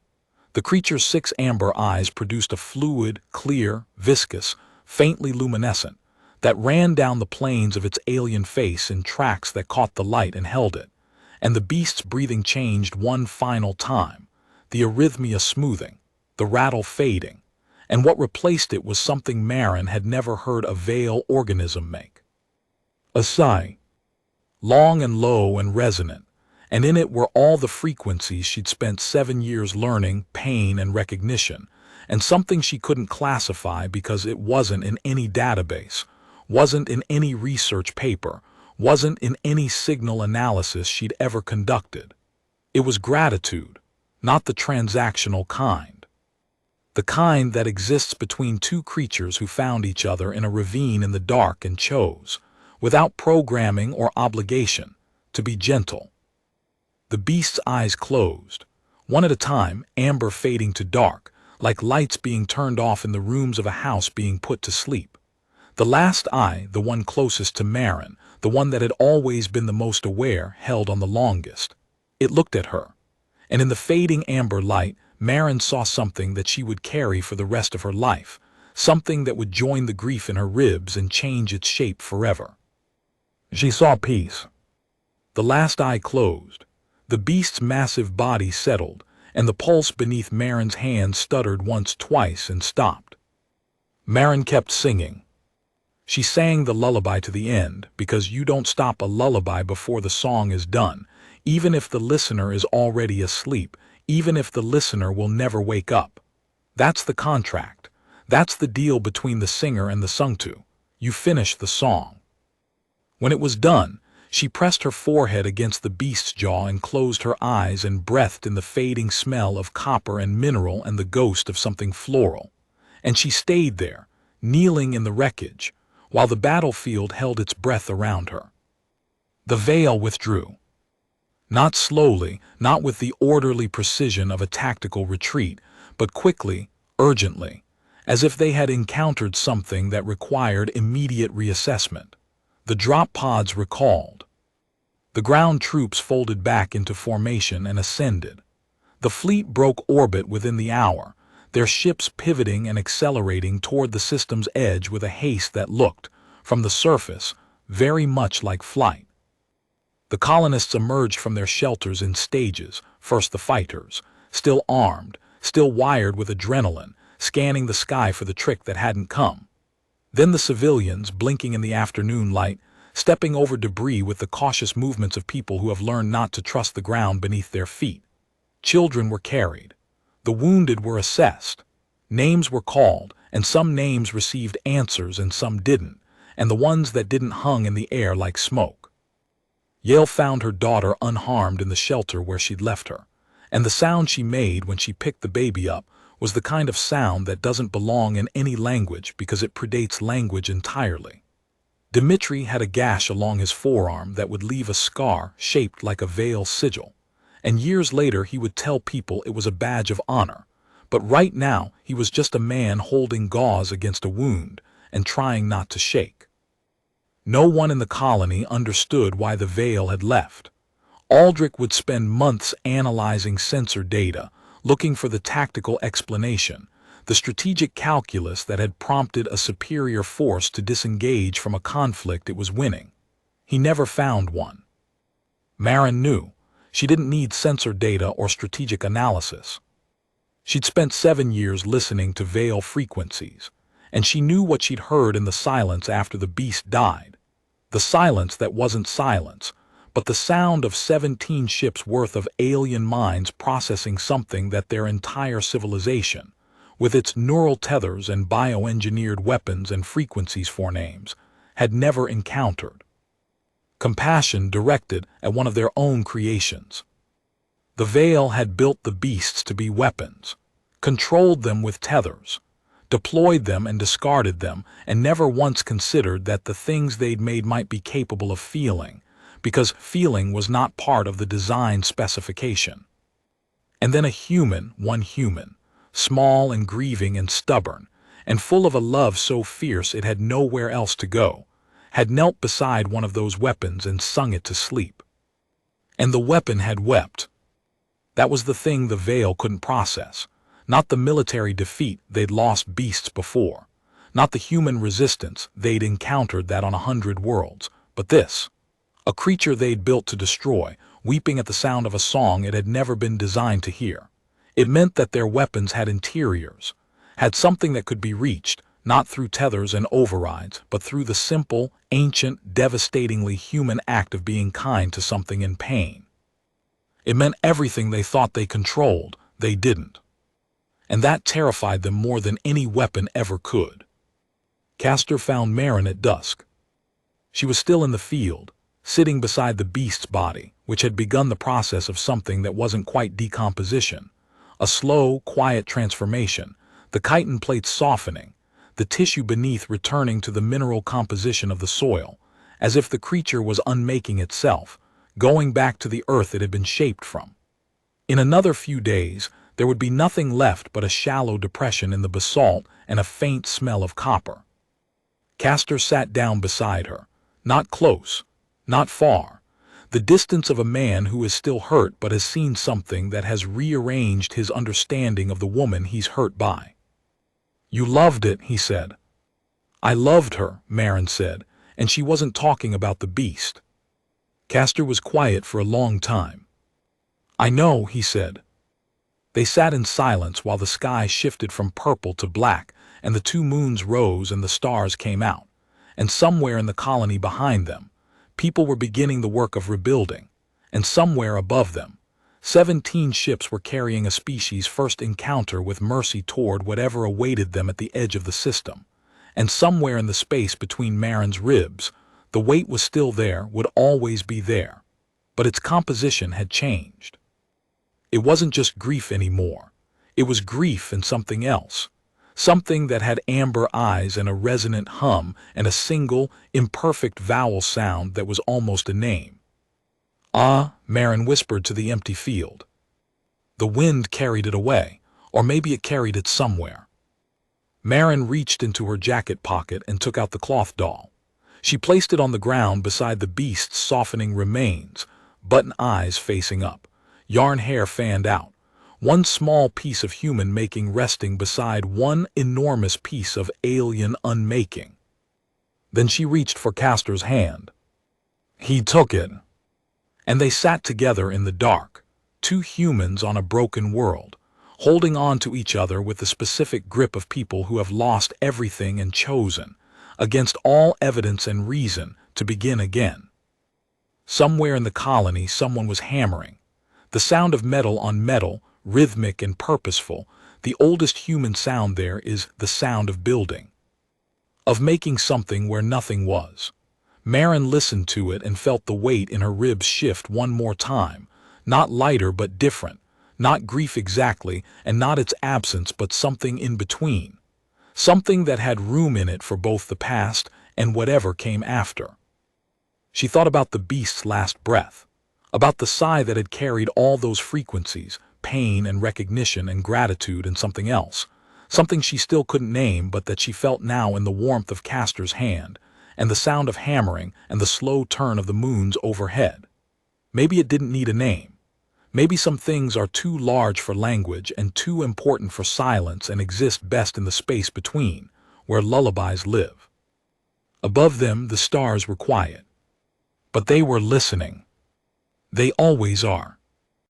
S1: The creature's 6 amber eyes produced a fluid, clear, viscous, faintly luminescent, that ran down the planes of its alien face in tracks that caught the light and held it. And the beast's breathing changed one final time, the arrhythmia smoothing, the rattle fading, and what replaced it was something Marin had never heard a veil organism make. A sigh, long and low and resonant, and in it were all the frequencies she'd spent 7 years learning, pain and recognition, and something she couldn't classify because it wasn't in any database, wasn't in any research paper, wasn't in any signal analysis she'd ever conducted. It was gratitude, not the transactional kind. The kind that exists between 2 creatures who found each other in a ravine in the dark and chose, without programming or obligation, to be gentle. The beast's eyes closed, one at a time, amber fading to dark, like lights being turned off in the rooms of a house being put to sleep. The last eye, the one closest to Marin, the one that had always been the most aware, held on the longest. It looked at her, and in the fading amber light, Marin saw something that she would carry for the rest of her life, something that would join the grief in her ribs and change its shape forever. She saw peace. The last eye closed. The beast's massive body settled, and the pulse beneath Marin's hand stuttered once, twice, and stopped. Marin kept singing. She sang the lullaby to the end, because you don't stop a lullaby before the song is done, even if the listener is already asleep, even if the listener will never wake up. That's the contract. That's the deal between the singer and the sung to. You finish the song. When it was done, she pressed her forehead against the beast's jaw and closed her eyes and breathed in the fading smell of copper and mineral and the ghost of something floral. And she stayed there, kneeling in the wreckage, while the battlefield held its breath around her. The veil withdrew. Not slowly, not with the orderly precision of a tactical retreat, but quickly, urgently, as if they had encountered something that required immediate reassessment. The drop pods recalled. The ground troops folded back into formation and ascended. The fleet broke orbit within the hour, their ships pivoting and accelerating toward the system's edge with a haste that looked, from the surface, very much like flight. The colonists emerged from their shelters in stages, first the fighters, still armed, still wired with adrenaline, scanning the sky for the trick that hadn't come. Then the civilians, blinking in the afternoon light, stepping over debris with the cautious movements of people who have learned not to trust the ground beneath their feet. Children were carried. The wounded were assessed. Names were called, and some names received answers and some didn't, and the ones that didn't hung in the air like smoke. Yale found her daughter unharmed in the shelter where she'd left her, and the sound she made when she picked the baby up was the kind of sound that doesn't belong in any language because it predates language entirely. Dmitri had a gash along his forearm that would leave a scar shaped like a veil sigil, and years later he would tell people it was a badge of honor, but right now he was just a man holding gauze against a wound and trying not to shake. No one in the colony understood why the veil had left. Aldrich would spend months analyzing sensor data, looking for the tactical explanation, the strategic calculus that had prompted a superior force to disengage from a conflict it was winning. He never found one. Marin knew. She didn't need sensor data or strategic analysis. She'd spent 7 years listening to veil frequencies, and she knew what she'd heard in the silence after the beast died. The silence that wasn't silence, but the sound of 17 ships worth of alien minds processing something that their entire civilization, with its neural tethers and bioengineered weapons and frequencies for names, had never encountered. Compassion directed at one of their own creations. The Veil had built the beasts to be weapons, controlled them with tethers, deployed them and discarded them, and never once considered that the things they'd made might be capable of feeling, because feeling was not part of the design specification. And then one human, small and grieving and stubborn, and full of a love so fierce it had nowhere else to go, had knelt beside one of those weapons and sung it to sleep. And the weapon had wept. That was the thing the Veil couldn't process, not the military defeat they'd lost beasts before, not the human resistance they'd encountered that on 100 worlds, but this, a creature they'd built to destroy, weeping at the sound of a song it had never been designed to hear. It meant that their weapons had interiors, had something that could be reached, not through tethers and overrides, but through the simple, ancient, devastatingly human act of being kind to something in pain. It meant everything they thought they controlled, they didn't. And that terrified them more than any weapon ever could. Castor found Marin at dusk. She was still in the field, sitting beside the beast's body, which had begun the process of something that wasn't quite decomposition, a slow, quiet transformation, the chitin plates softening, the tissue beneath returning to the mineral composition of the soil, as if the creature was unmaking itself, going back to the earth it had been shaped from. In another few days, there would be nothing left but a shallow depression in the basalt and a faint smell of copper. Castor sat down beside her, not close, not far, the distance of a man who is still hurt but has seen something that has rearranged his understanding of the woman he's hurt by. "You loved it," he said. "I loved her," Marin said, and she wasn't talking about the beast. Castor was quiet for a long time. "I know," he said. They sat in silence while the sky shifted from purple to black and the 2 moons rose and the stars came out, and somewhere in the colony behind them, people were beginning the work of rebuilding, and somewhere above them, 17 ships were carrying a species' first encounter with mercy toward whatever awaited them at the edge of the system, and somewhere in the space between Marin's ribs, the weight was still there, would always be there, but its composition had changed. It wasn't just grief anymore. It was grief and something else, something that had amber eyes and a resonant hum and a single, imperfect vowel sound that was almost a name. "Ah," Marin whispered to the empty field. The wind carried it away, or maybe it carried it somewhere. Marin reached into her jacket pocket and took out the cloth doll. She placed it on the ground beside the beast's softening remains, button eyes facing up, yarn hair fanned out, one small piece of human making resting beside one enormous piece of alien unmaking. Then she reached for Castor's hand. He took it. And they sat together in the dark, 2 humans on a broken world, holding on to each other with the specific grip of people who have lost everything and chosen, against all evidence and reason, to begin again. Somewhere in the colony, someone was hammering. The sound of metal on metal, rhythmic and purposeful. The oldest human sound there is the sound of building, of making something where nothing was. Marin listened to it and felt the weight in her ribs shift one more time, not lighter but different, not grief exactly, and not its absence but something in between, something that had room in it for both the past and whatever came after. She thought about the beast's last breath, about the sigh that had carried all those frequencies, pain and recognition and gratitude and something else, something she still couldn't name but that she felt now in the warmth of Castor's hand, and the sound of hammering and the slow turn of the moons overhead. Maybe it didn't need a name. Maybe some things are too large for language and too important for silence and exist best in the space between, where lullabies live. Above them, the stars were quiet. But they were listening. They always are.